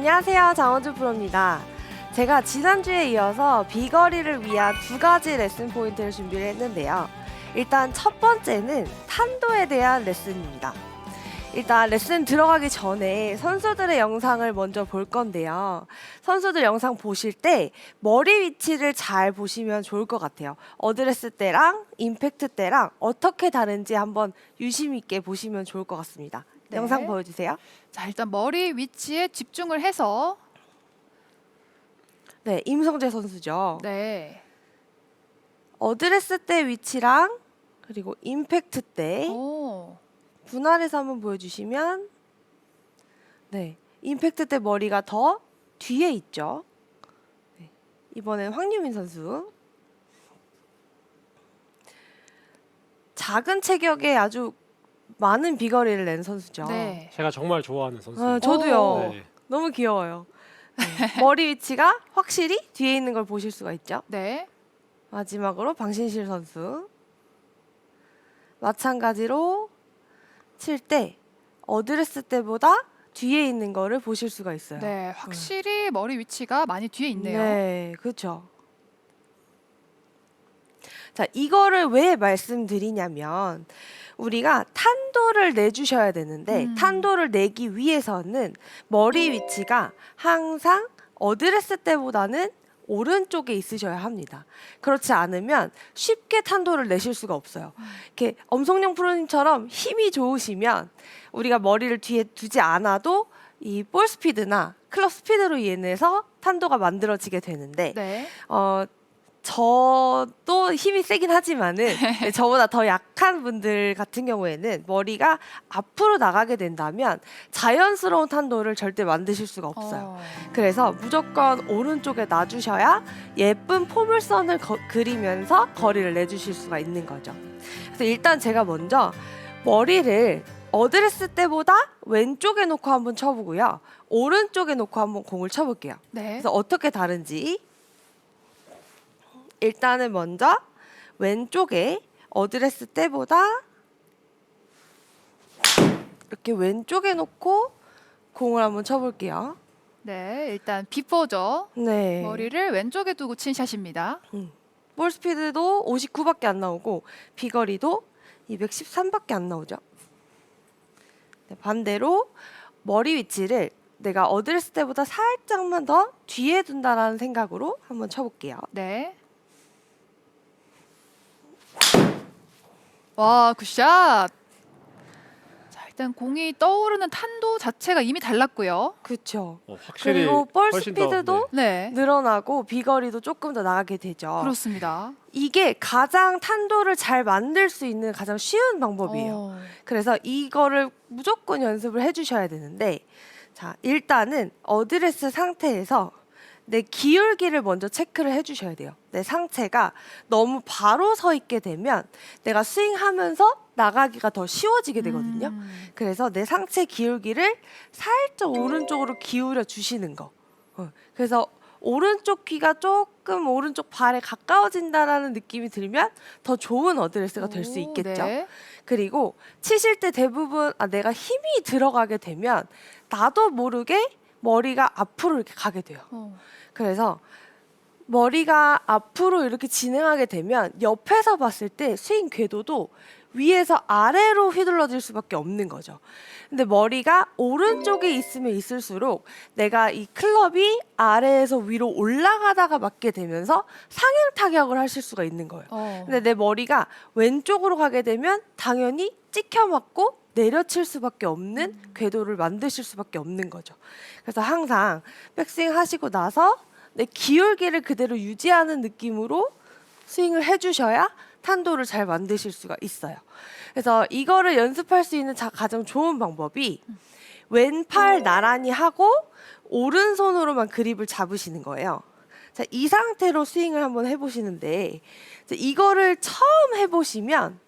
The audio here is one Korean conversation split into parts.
안녕하세요, 장원주 프로입니다. 제가 지난주에 이어서 비거리를 위한 두 가지 레슨 포인트를 준비를 했는데요. 일단 첫 번째는 탄도에 대한 레슨입니다. 일단 레슨 들어가기 전에 선수들의 영상을 먼저 볼 건데요. 선수들 영상 보실 때 머리 위치를 잘 보시면 좋을 것 같아요. 어드레스 때랑 임팩트 때랑 어떻게 다른지 한번 유심 있게 보시면 좋을 것 같습니다. 네. 영상 보여주세요. 자, 일단 머리 위치에 집중을 해서 네, 임성재 선수죠. 네. 어드레스 때 위치랑 그리고 임팩트 때 오. 분할해서 한번 보여주시면, 네, 임팩트 때 머리가 더 뒤에 있죠. 네, 이번엔 황유민 선수. 작은 체격에 아주 많은 비거리를 낸 선수죠. 네. 제가 정말 좋아하는 선수예요. 저도요. 네. 너무 귀여워요. 네, 머리 위치가 확실히 뒤에 있는 걸 보실 수가 있죠. 네. 마지막으로 방신실 선수. 마찬가지로 칠 때 어드레스 때보다 뒤에 있는 거를 보실 수가 있어요. 네. 확실히 머리 위치가 많이 뒤에 있네요. 네, 그렇죠. 자, 이거를 왜 말씀드리냐면 우리가 탄도를 내주셔야 되는데 탄도를 내기 위해서는 머리 위치가 항상 어드레스 때보다는 오른쪽에 있으셔야 합니다. 그렇지 않으면 쉽게 탄도를 내실 수가 없어요. 이렇게 엄성용 프로님처럼 힘이 좋으시면 우리가 머리를 뒤에 두지 않아도 이 볼 스피드나 클럽 스피드로 인해서 탄도가 만들어지게 되는데 네. 저도 힘이 세긴 하지만은 저보다 더 약한 분들 같은 경우에는 머리가 앞으로 나가게 된다면 자연스러운 탄도를 절대 만드실 수가 없어요. 그래서 무조건 오른쪽에 놔주셔야 예쁜 포물선을 그리면서 거리를 내주실 수가 있는 거죠. 그래서 일단 제가 먼저 머리를 어드레스 때보다 왼쪽에 놓고 한번 쳐보고요. 오른쪽에 놓고 한번 공을 쳐볼게요. 네. 그래서 어떻게 다른지 일단은 먼저 왼쪽에 어드레스 때보다 이렇게 왼쪽에 놓고 공을 한번 쳐볼게요. 네. 일단 비포죠. 네. 머리를 왼쪽에 두고 친 샷입니다. 볼 스피드도 59밖에 안 나오고 비거리도 213밖에 안 나오죠. 네, 반대로 머리 위치를 내가 어드레스 때보다 살짝만 더 뒤에 둔다라는 생각으로 한번 쳐볼게요. 네. 와, 굿샷. 자, 일단 공이 떠오르는 탄도 자체가 이미 달랐고요. 그렇죠. 확실히 그리고 볼 훨씬 스피드도 네. 늘어나고 비거리도 조금 더 나가게 되죠. 그렇습니다. 이게 가장 탄도를 잘 만들 수 있는 가장 쉬운 방법이에요. 그래서 이거를 무조건 연습을 해주셔야 되는데, 자, 일단은 어드레스 상태에서 내 기울기를 먼저 체크를 해주셔야 돼요. 내 상체가 너무 바로 서 있게 되면 내가 스윙하면서 나가기가 더 쉬워지게 되거든요. 그래서 내 상체 기울기를 살짝 오른쪽으로 기울여 주시는 거. 그래서 오른쪽 귀가 조금 오른쪽 발에 가까워진다라는 느낌이 들면 더 좋은 어드레스가 될 수 있겠죠. 네. 그리고 치실 때 대부분 내가 힘이 들어가게 되면 나도 모르게 머리가 앞으로 이렇게 가게 돼요. 그래서 머리가 앞으로 이렇게 진행하게 되면 옆에서 봤을 때 스윙 궤도도 위에서 아래로 휘둘러질 수밖에 없는 거죠. 근데 머리가 오른쪽에 있으면 있을수록 내가 이 클럽이 아래에서 위로 올라가다가 맞게 되면서 상향 타격을 하실 수가 있는 거예요. 근데 내 머리가 왼쪽으로 가게 되면 당연히 찍혀 맞고 내려칠 수밖에 없는 궤도를 만드실 수밖에 없는 거죠. 그래서 항상 백스윙 하시고 나서 내 기울기를 그대로 유지하는 느낌으로 스윙을 해주셔야 탄도를 잘 만드실 수가 있어요. 그래서 이거를 연습할 수 있는 가장 좋은 방법이 왼팔 나란히 하고 오른손으로만 그립을 잡으시는 거예요. 자, 이 상태로 스윙을 한번 해보시는데, 이거를 처음 해보시면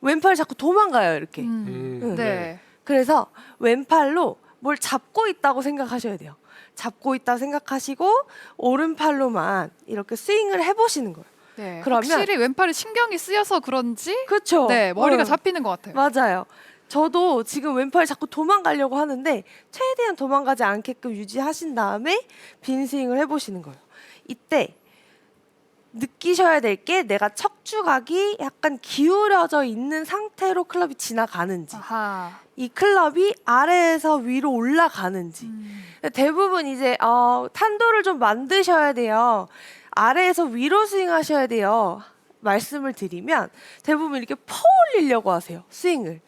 왼팔 자꾸 도망가요, 이렇게. 네. 그래서 왼팔로 뭘 잡고 있다고 생각하셔야 돼요. 잡고 있다 생각하시고 오른팔로만 이렇게 스윙을 해보시는 거예요. 네. 그러면- 확실히 왼팔에 신경이 쓰여서 그런지 그렇죠. 네, 머리가 잡히는 것 같아요. 맞아요. 저도 지금 왼팔 자꾸 도망가려고 하는데 최대한 도망가지 않게끔 유지하신 다음에 빈 스윙을 해보시는 거예요. 이때 느끼셔야 될 게 내가 척추각이 약간 기울어져 있는 상태로 클럽이 지나가는지, 아하. 이 클럽이 아래에서 위로 올라가는지. 대부분 이제 탄도를 좀 만드셔야 돼요. 아래에서 위로 스윙하셔야 돼요. 말씀을 드리면 대부분 이렇게 퍼올리려고 하세요. 스윙을.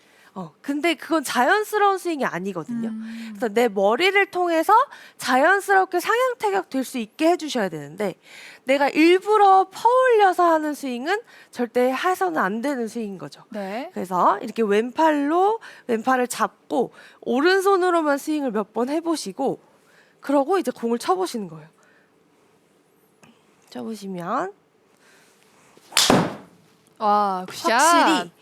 근데 그건 자연스러운 스윙이 아니거든요. 그래서 내 머리를 통해서 자연스럽게 상향 타격 될 수 있게 해주셔야 되는데 내가 일부러 퍼올려서 하는 스윙은 절대 해서는 안 되는 스윙인 거죠. 네. 그래서 이렇게 왼팔을 잡고 오른손으로만 스윙을 몇 번 해보시고 그러고 이제 공을 쳐보시는 거예요. 쳐보시면 와, 굿샷. 확실히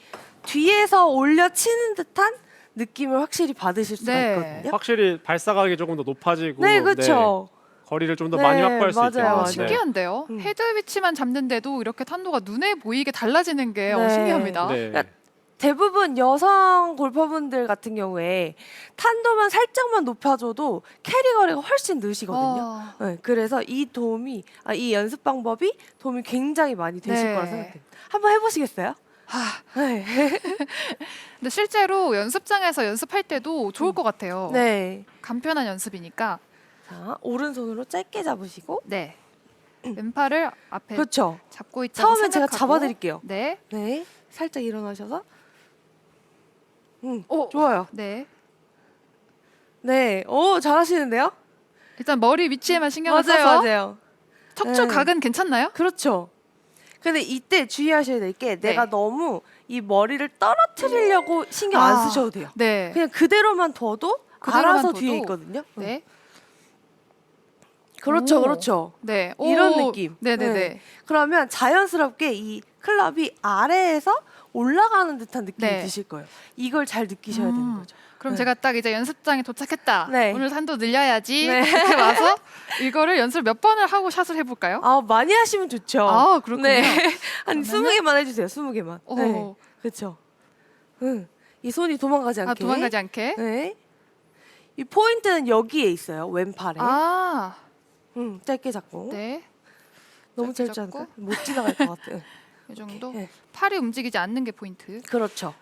뒤에서 올려 치는 듯한 느낌을 확실히 받으실 수가 네. 있거든요. 확실히 발사각이 조금 더 높아지고 네, 그렇죠. 거리를 좀 더 네, 많이 확보할 수 맞아요, 있겠네요. 맞아요. 네. 신기한데요. 헤드 위치만 잡는데도 이렇게 탄도가 눈에 보이게 달라지는 게 네. 신기합니다. 네. 그러니까 대부분 여성 골퍼분들 같은 경우에 탄도만 살짝만 높아져도 캐리 거리가 훨씬 느시거든요. 어, 네, 그래서 이 연습 방법이 도움이 굉장히 많이 되실 네. 거라 생각합니다. 한번 해보시겠어요? 네. 근데 실제로 연습장에서 연습할 때도 좋을 것 같아요. 네. 간편한 연습이니까. 자, 오른손으로 짧게 잡으시고. 네. 왼팔을 앞에 그렇죠. 잡고 있다고 처음엔 제가 생각하고. 잡아드릴게요. 네. 네. 살짝 일어나셔서. 오. 좋아요. 네. 네. 오, 잘하시는데요? 일단 머리 위치에만 신경을 맞아요, 써서 맞아요. 척추 네. 각은 괜찮나요? 그렇죠. 근데 이때 주의하셔야 될 게 내가 너무 이 머리를 떨어뜨리려고 신경 안 쓰셔도 돼요. 네. 그냥 그대로만 둬도 그대로만 알아서 둬도. 뒤에 있거든요. 네. 그렇죠, 오. 그렇죠. 네. 이런 오. 느낌. 네네네. 네. 그러면 자연스럽게 이 클럽이 아래에서 올라가는 듯한 느낌이 네. 드실 거예요. 이걸 잘 느끼셔야 되는 거죠. 그럼 네. 제가 딱 이제 연습장에 도착했다. 네. 오늘 탄도 늘려야지. 네. 이렇게 와서 이거를 연습 몇 번을 하고 샷을 해볼까요? 많이 하시면 좋죠. 아, 그렇군요. 네. 한 그러면은- 20개만 해주세요. 20개만. 오. 네. 그렇죠. 이 손이 도망가지 않게. 도망가지 않게. 네. 이 포인트는 여기에 있어요. 왼팔에. 짧게 잡고. 네. 너무 짧게 짧지 않을까? 잡고. 못 지나갈 것 같아요. 이 정도. 네. 팔이 움직이지 않는 게 포인트. 그렇죠.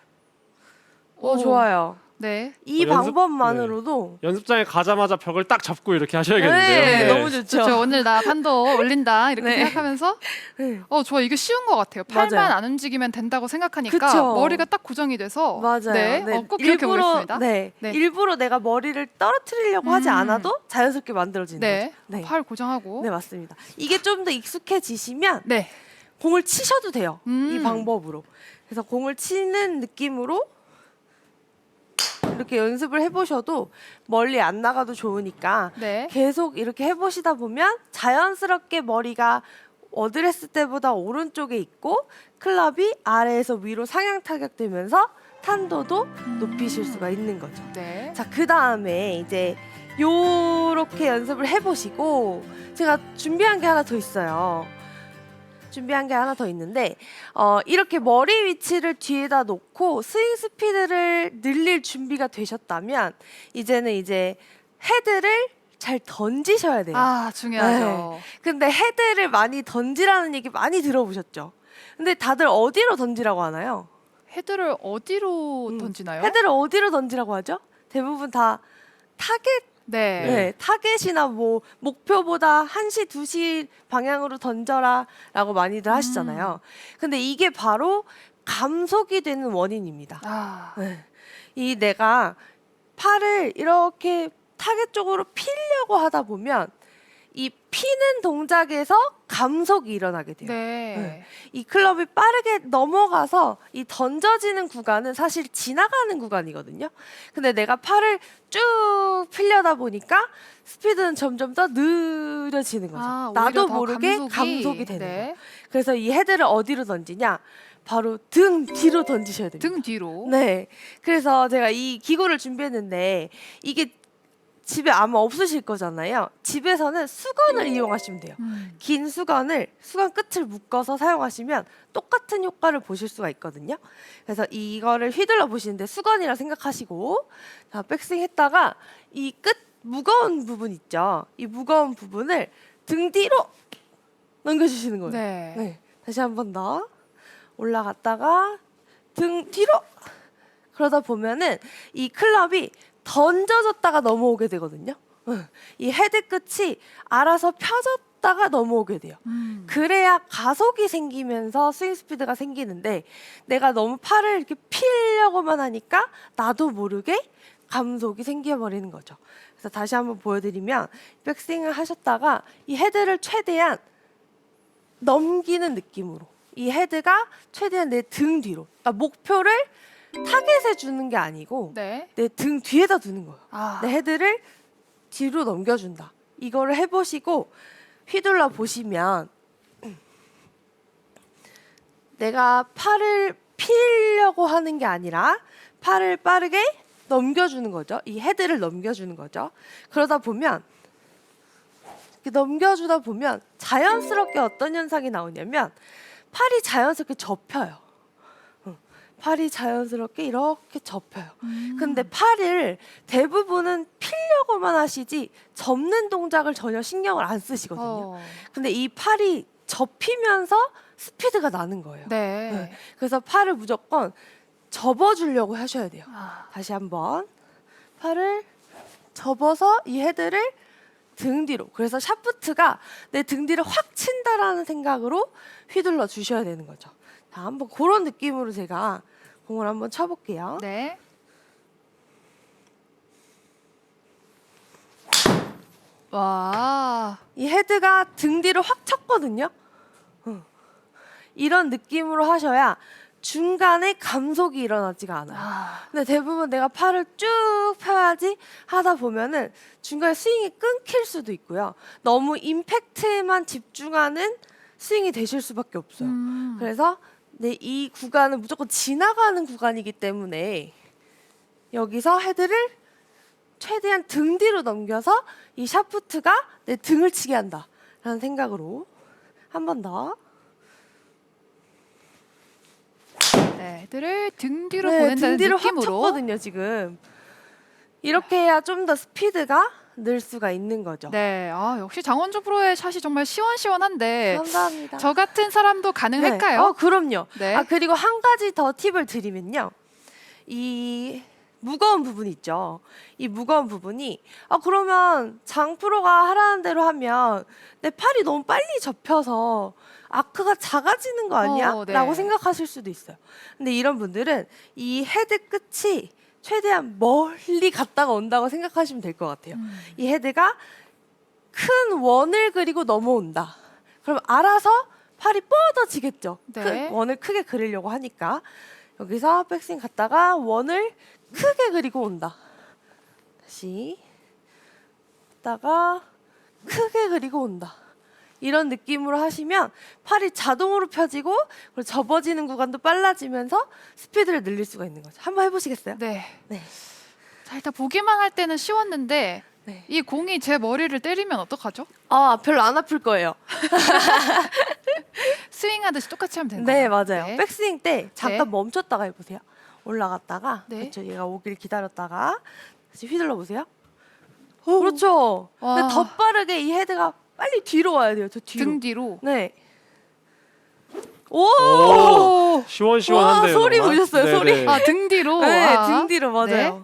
오. 좋아요. 네. 이 연습- 방법만으로도 연습장에 가자마자 벽을 딱 잡고 이렇게 하셔야겠는데요. 네, 너무 좋죠. 그렇죠. 오늘 나 탄도 올린다 이렇게 네. 생각하면서 네. 좋아. 이게 쉬운 것 같아요. 팔만 맞아요. 안 움직이면 된다고 생각하니까 그쵸. 머리가 딱 고정이 돼서 맞아요. 네. 꼭 기억해 보겠습니다. 네. 네. 일부러 내가 머리를 떨어뜨리려고 하지 음. 않아도 자연스럽게 만들어지는 네. 거죠. 네. 팔 고정하고. 네, 맞습니다. 이게 좀 더 익숙해지시면 네. 공을 치셔도 돼요. 음. 이 방법으로. 그래서 공을 치는 느낌으로 이렇게 연습을 해보셔도 멀리 안 나가도 좋으니까 네. 계속 이렇게 해보시다 보면 자연스럽게 머리가 어드레스 때보다 오른쪽에 있고 클럽이 아래에서 위로 상향 타격되면서 탄도도 높이실 수가 있는 거죠. 네. 자, 그 다음에 이제 요렇게 연습을 해보시고 제가 준비한 게 하나 더 있어요. 준비한 게 하나 더 있는데 이렇게 머리 위치를 뒤에다 놓고 스윙 스피드를 늘릴 준비가 되셨다면 이제는 이제 헤드를 잘 던지셔야 돼요. 중요하죠. 근데 헤드를 많이 던지라는 얘기 많이 들어보셨죠? 근데 다들 어디로 던지라고 하나요? 헤드를 어디로 던지나요? 헤드를 어디로 던지라고 하죠? 대부분 다 타겟, 네. 타겟이나 뭐 목표보다 1시, 2시 방향으로 던져라라고 많이들 하시잖아요. 근데 이게 바로 감속이 되는 원인입니다. 네. 이 내가 팔을 이렇게 타겟 쪽으로 피려고 하다 보면 이 피는 동작에서 감속이 일어나게 돼요. 네. 이 클럽이 빠르게 넘어가서 이 던져지는 구간은 사실 지나가는 구간이거든요. 근데 내가 팔을 쭉 피려다 보니까 스피드는 점점 더 느려지는 거죠. 오히려 나도 더 모르게 감속이 되는 네. 거예요. 그래서 이 헤드를 어디로 던지냐? 바로 등 뒤로 던지셔야 됩니다. 등 뒤로. 네. 그래서 제가 이 기구를 준비했는데 이게 집에 아마 없으실 거잖아요. 집에서는 수건을 이용하시면 돼요. 긴 수건 끝을 묶어서 사용하시면 똑같은 효과를 보실 수가 있거든요. 그래서 이거를 휘둘러 보시는데 수건이라 생각하시고, 자, 백스윙 했다가 이 끝 무거운 부분 있죠. 이 무거운 부분을 등 뒤로 넘겨주시는 거예요. 네. 네. 다시 한 번 더 올라갔다가 등 뒤로. 그러다 보면은 이 클럽이 던져졌다가 넘어오게 되거든요. 이 헤드 끝이 알아서 펴졌다가 넘어오게 돼요. 그래야 가속이 생기면서 스윙 스피드가 생기는데, 내가 너무 팔을 이렇게 피려고만 하니까 나도 모르게 감속이 생겨버리는 거죠. 그래서 다시 한번 보여드리면, 백스윙을 하셨다가 이 헤드를 최대한 넘기는 느낌으로, 이 헤드가 최대한 내 등 뒤로, 그러니까 목표를 타겟에 주는 게 아니고 네. 내 등 뒤에다 두는 거예요. 아. 내 헤드를 뒤로 넘겨준다. 이거를 해보시고 휘둘러 보시면, 내가 팔을 피려고 하는 게 아니라 팔을 빠르게 넘겨주는 거죠. 이 헤드를 넘겨주는 거죠. 그러다 보면, 이렇게 넘겨주다 보면 자연스럽게 어떤 현상이 나오냐면 팔이 자연스럽게 접혀요. 팔이 자연스럽게 이렇게 접혀요. 근데 팔을 대부분은 피려고만 하시지 접는 동작을 전혀 신경을 안 쓰시거든요. 근데 이 팔이 접히면서 스피드가 나는 거예요. 네. 네. 그래서 팔을 무조건 접어주려고 하셔야 돼요. 아. 다시 한번 팔을 접어서 이 헤드를 등 뒤로. 그래서 샤프트가 내 등 뒤를 확 친다라는 생각으로 휘둘러 주셔야 되는 거죠. 자, 한번 그런 느낌으로 제가 공을 한번 쳐볼게요. 네. 와. 이 헤드가 등 뒤를 확 쳤거든요. 이런 느낌으로 하셔야 중간에 감속이 일어나지가 않아요. 아. 근데 대부분 내가 팔을 쭉 펴야지 하다 보면은 중간에 스윙이 끊길 수도 있고요. 너무 임팩트에만 집중하는 스윙이 되실 수밖에 없어요. 그래서 이 구간은 무조건 지나가는 구간이기 때문에 여기서 헤드를 최대한 등 뒤로 넘겨서 이 샤프트가 내 등을 치게 한다라는 생각으로 한 번 더. 네, 헤드를 등 뒤로 네, 보낸다는 등 뒤로 확 느낌으로. 쳤거든요, 지금. 이렇게 해야 좀 더 스피드가 늘 수가 있는 거죠. 네. 아, 역시 장원주 프로의 샷이 정말 시원시원한데 감사합니다. 저 같은 사람도 가능할까요? 그럼요. 네. 그리고 한 가지 더 팁을 드리면요. 이 무거운 부분 있죠. 이 무거운 부분이 그러면 장 프로가 하라는 대로 하면 내 팔이 너무 빨리 접혀서 아크가 작아지는 거 아니야? 네. 라고 생각하실 수도 있어요. 근데 이런 분들은 이 헤드 끝이 최대한 멀리 갔다가 온다고 생각하시면 될 것 같아요. 이 헤드가 큰 원을 그리고 넘어온다. 그럼 알아서 팔이 뻗어지겠죠. 네. 원을 크게 그리려고 하니까. 여기서 백스윙 갔다가 원을 크게 그리고 온다. 다시 갔다가 크게 그리고 온다. 이런 느낌으로 하시면 팔이 자동으로 펴지고, 그리고 접어지는 구간도 빨라지면서 스피드를 늘릴 수가 있는 거죠. 한번 해보시겠어요? 네. 네. 자, 일단 보기만 할 때는 쉬웠는데 네. 이 공이 제 머리를 때리면 어떡하죠? 별로 안 아플 거예요. 스윙하듯이 똑같이 하면 되는 네, 거예요? 맞아요. 네. 백스윙 때 잠깐 네. 멈췄다가 해보세요. 올라갔다가, 네. 그렇죠. 얘가 오길 기다렸다가 다시 휘둘러 보세요. 그렇죠. 와. 근데 더 빠르게 이 헤드가 빨리 뒤로 와야 돼요. 저 뒤로. 등 뒤로. 네. 오! 오, 시원시원한데요. 와, 소리 정말? 보셨어요? 네네. 소리? 아, 등 뒤로. 네, 아. 등 뒤로 맞아요. 네.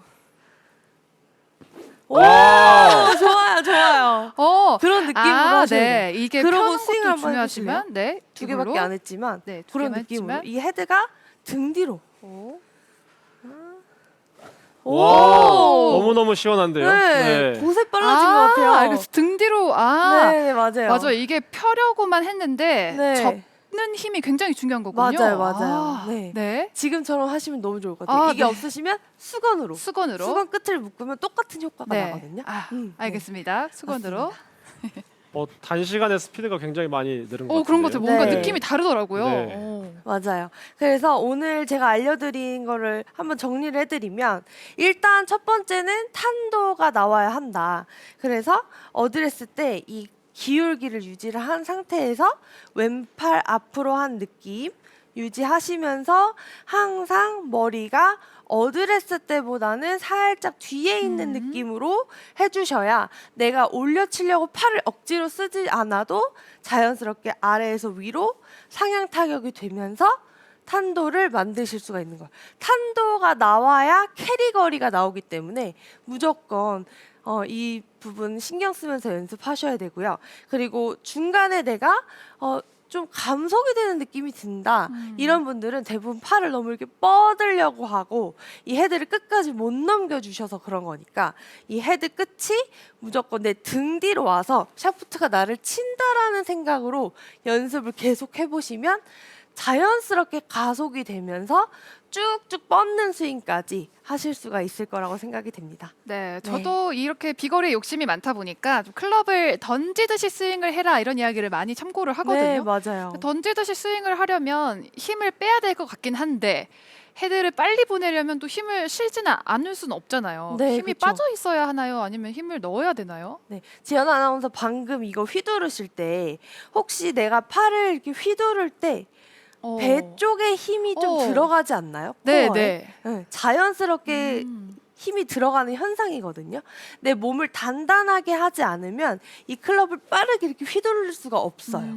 오, 와. 좋아요, 좋아요. 그런 그런 느낌으로 하셔야 네. 이게 그러고 펴는 스윙 것도 한번 중요하지만 네. 두 개밖에 안 했지만 네, 두 그런 개만 느낌으로 했지만. 이 헤드가 등 뒤로. 와, 너무너무 시원한데요. 네, 곳에 빨라진 것 같아요. 알겠어. 등 뒤로. 네, 맞아요. 맞아요. 이게 펴려고만 했는데 네. 접는 힘이 굉장히 중요한 거군요. 맞아요, 맞아요. 아, 네. 네. 지금처럼 하시면 너무 좋을 것 같아요. 아, 이게 네. 없으시면 수건으로. 수건으로. 수건 끝을 묶으면 똑같은 효과가 네. 나거든요. 아, 네. 알겠습니다. 수건으로. 단시간에 스피드가 굉장히 많이 늘은 것 같아요. 그런 것 같아요. 뭔가 네. 느낌이 다르더라고요. 네. 맞아요. 그래서 오늘 제가 알려드린 거를 한번 정리를 해드리면 일단 첫 번째는 탄도가 나와야 한다. 그래서 어드레스 때 이 기울기를 유지를 한 상태에서 왼팔 앞으로 한 느낌 유지하시면서 항상 머리가 어드레스 때보다는 살짝 뒤에 있는 느낌으로 해주셔야 내가 올려치려고 팔을 억지로 쓰지 않아도 자연스럽게 아래에서 위로 상향 타격이 되면서 탄도를 만드실 수가 있는 거예요. 탄도가 나와야 캐리 거리가 나오기 때문에 무조건 이 부분 신경 쓰면서 연습하셔야 되고요. 그리고 중간에 내가 좀 감속이 되는 느낌이 든다. 이런 분들은 대부분 팔을 너무 이렇게 뻗으려고 하고 이 헤드를 끝까지 못 넘겨주셔서 그런 거니까 이 헤드 끝이 무조건 내 등 뒤로 와서 샤프트가 나를 친다라는 생각으로 연습을 계속 해보시면 자연스럽게 가속이 되면서 쭉쭉 뻗는 스윙까지 하실 수가 있을 거라고 생각이 됩니다. 네, 저도 이렇게 비거리에 욕심이 많다 보니까 좀 클럽을 던지듯이 스윙을 해라 이런 이야기를 많이 참고를 하거든요. 네, 맞아요. 던지듯이 스윙을 하려면 힘을 빼야 될 것 같긴 한데 헤드를 빨리 보내려면 또 힘을 실지는 않을 수는 없잖아요. 네, 힘이 그쵸. 빠져 있어야 하나요? 아니면 힘을 넣어야 되나요? 네, 지연 아나운서 방금 이거 휘두르실 때 혹시 내가 팔을 이렇게 휘두를 때 배 쪽에 힘이 좀 들어가지 않나요? 네, 코어에? 네. 네, 자연스럽게 힘이 들어가는 현상이거든요. 내 몸을 단단하게 하지 않으면 이 클럽을 빠르게 이렇게 휘두를 수가 없어요.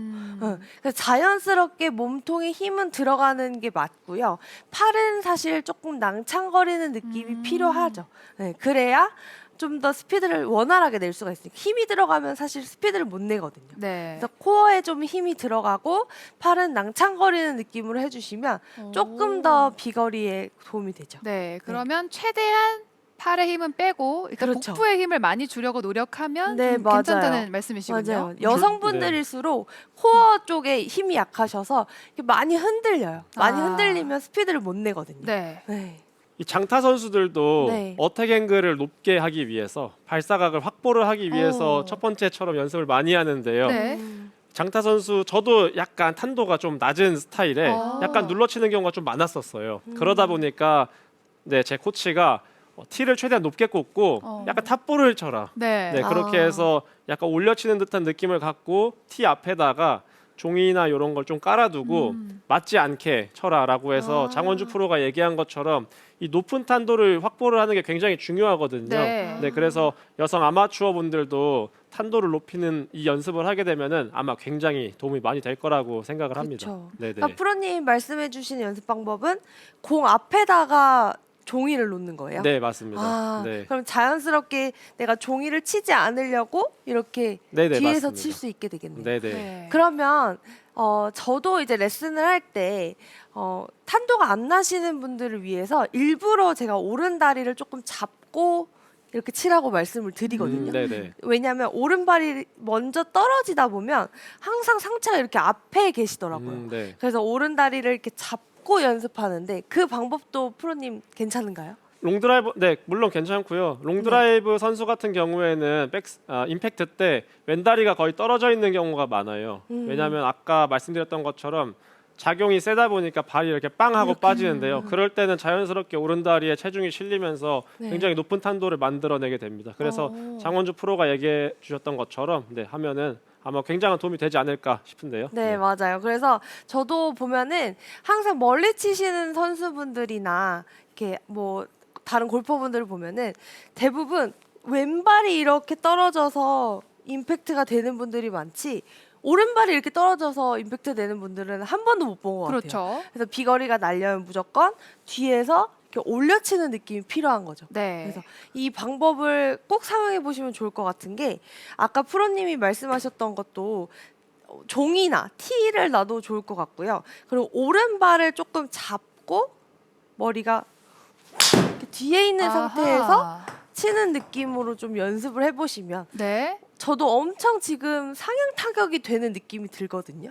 그래서 자연스럽게 몸통에 힘은 들어가는 게 맞고요. 팔은 사실 조금 낭창거리는 느낌이 필요하죠. 네, 그래야 좀 더 스피드를 원활하게 낼 수가 있으니까 힘이 들어가면 사실 스피드를 못 내거든요. 네. 그래서 코어에 좀 힘이 들어가고 팔은 낭창거리는 느낌으로 해주시면 조금 더 비거리에 도움이 되죠. 네, 그러면 최대한 팔의 힘은 빼고 일단 그렇죠. 복부의 힘을 많이 주려고 노력하면 네, 좀 맞아요. 괜찮다는 말씀이시군요. 맞아요. 여성분들일수록 코어 쪽에 힘이 약하셔서 이렇게 많이 흔들려요. 많이 아. 흔들리면 스피드를 못 내거든요. 네. 네. 이 장타 선수들도 네. 어택 앵글을 높게 하기 위해서 발사각을 확보를 하기 위해서 첫 번째처럼 연습을 많이 하는데요. 네. 장타 선수 저도 약간 탄도가 좀 낮은 스타일에 약간 눌러치는 경우가 좀 많았었어요. 그러다 보니까 제 코치가 티를 최대한 높게 꽂고 약간 탑볼을 쳐라. 네. 네, 그렇게 해서 약간 올려치는 듯한 느낌을 갖고 티 앞에다가 종이나 이런 걸 좀 깔아두고 맞지 않게 쳐라라고 해서 장원주 프로가 얘기한 것처럼 이 높은 탄도를 확보를 하는 게 굉장히 중요하거든요. 네. 그래서 여성 아마추어 분들도 탄도를 높이는 이 연습을 하게 되면은 아마 굉장히 도움이 많이 될 거라고 생각을 합니다. 그렇죠. 네네. 그러니까 프로님 말씀해주신 연습 방법은 공 앞에다가 종이를 놓는 거예요? 네, 맞습니다. 아, 네. 그럼 자연스럽게 내가 종이를 치지 않으려고 이렇게 네네, 뒤에서 맞습니다. 칠 수 있게 되겠네요. 네네. 네. 그러면 저도 이제 레슨을 할 때 탄도가 안 나시는 분들을 위해서 일부러 제가 오른다리를 조금 잡고 이렇게 치라고 말씀을 드리거든요. 네네. 왜냐하면 오른발이 먼저 떨어지다 보면 항상 상체가 이렇게 앞에 계시더라고요. 네. 그래서 오른다리를 이렇게 잡고 연습하는데 그 방법도 프로님 괜찮은가요? 롱드라이브 네 물론 괜찮고요. 롱드라이브 선수 같은 경우에는 임팩트 때 왼다리가 거의 떨어져 있는 경우가 많아요. 왜냐하면 아까 말씀드렸던 것처럼 작용이 세다 보니까 발이 이렇게 빵 하고 빠지는데요. 그럴 때는 자연스럽게 오른다리에 체중이 실리면서 네. 굉장히 높은 탄도를 만들어내게 됩니다. 그래서 장원주 프로가 얘기해 주셨던 것처럼 하면은 아마 굉장한 도움이 되지 않을까 싶은데요. 네, 맞아요. 그래서 저도 보면은 항상 멀리 치시는 선수분들이나 이렇게 뭐 다른 골퍼분들을 보면은 대부분 왼발이 이렇게 떨어져서 임팩트가 되는 분들이 많지 오른발이 이렇게 떨어져서 임팩트 되는 분들은 한 번도 못 본 것 같아요. 그렇죠. 그래서 비거리가 날려면 무조건 뒤에서 이렇게 올려치는 느낌이 필요한 거죠. 네. 그래서 이 방법을 꼭 사용해 보시면 좋을 것 같은 게 아까 프로님이 말씀하셨던 것도 종이나 티를 놔도 좋을 것 같고요. 그리고 오른발을 조금 잡고 머리가 이렇게 뒤에 있는 상태에서 아하. 치는 느낌으로 좀 연습을 해보시면 네. 저도 엄청 지금 상향 타격이 되는 느낌이 들거든요.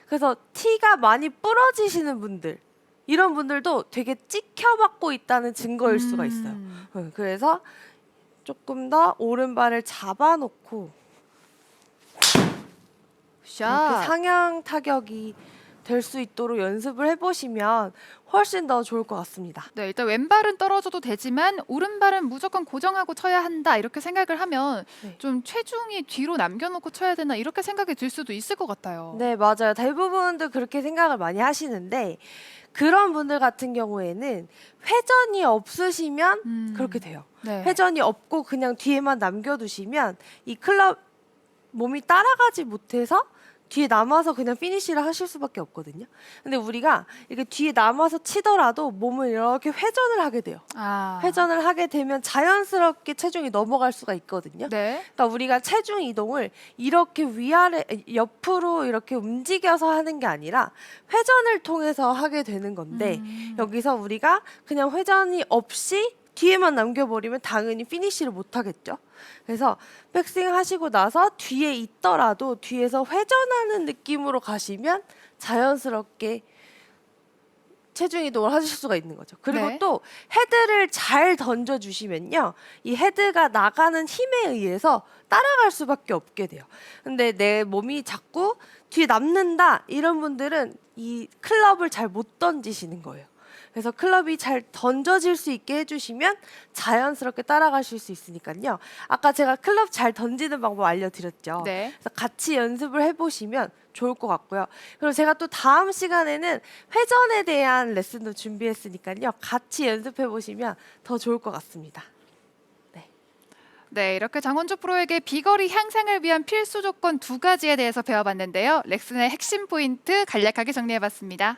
그래서 티가 많이 부러지시는 분들 이런 분들도 되게 찍혀받고 있다는 증거일 수가 있어요. 그래서 조금 더 오른발을 잡아놓고 이렇게 샷. 상향 타격이 될 수 있도록 연습을 해보시면 훨씬 더 좋을 것 같습니다. 네, 일단 왼발은 떨어져도 되지만 오른발은 무조건 고정하고 쳐야 한다 이렇게 생각을 하면 네. 좀 체중이 뒤로 남겨놓고 쳐야 되나 이렇게 생각이 들 수도 있을 것 같아요. 네, 맞아요. 대부분들 그렇게 생각을 많이 하시는데 그런 분들 같은 경우에는 회전이 없으시면 그렇게 돼요. 네. 회전이 없고 그냥 뒤에만 남겨두시면 이 클럽 몸이 따라가지 못해서 뒤에 남아서 그냥 피니쉬를 하실 수밖에 없거든요. 근데 우리가 이렇게 뒤에 남아서 치더라도 몸을 이렇게 회전을 하게 돼요. 아. 회전을 하게 되면 자연스럽게 체중이 넘어갈 수가 있거든요. 네. 그러니까 우리가 체중 이동을 이렇게 위아래 옆으로 이렇게 움직여서 하는 게 아니라 회전을 통해서 하게 되는 건데 여기서 우리가 그냥 회전이 없이 뒤에만 남겨버리면 당연히 피니쉬를 못 하겠죠. 그래서 백스윙 하시고 나서 뒤에 있더라도 뒤에서 회전하는 느낌으로 가시면 자연스럽게 체중 이동을 하실 수가 있는 거죠. 그리고 네. 또 헤드를 잘 던져주시면요. 이 헤드가 나가는 힘에 의해서 따라갈 수밖에 없게 돼요. 근데 내 몸이 자꾸 뒤에 남는다 이런 분들은 이 클럽을 잘 못 던지시는 거예요. 그래서 클럽이 잘 던져질 수 있게 해주시면 자연스럽게 따라가실 수 있으니까요. 아까 제가 클럽 잘 던지는 방법 알려드렸죠. 네. 그래서 같이 연습을 해보시면 좋을 것 같고요. 그리고 제가 또 다음 시간에는 회전에 대한 레슨도 준비했으니까요. 같이 연습해 보시면 더 좋을 것 같습니다. 네, 이렇게 장원주 프로에게 비거리 향상을 위한 필수 조건 두 가지에 대해서 배워봤는데요. 렉슨의 핵심 포인트 간략하게 정리해봤습니다.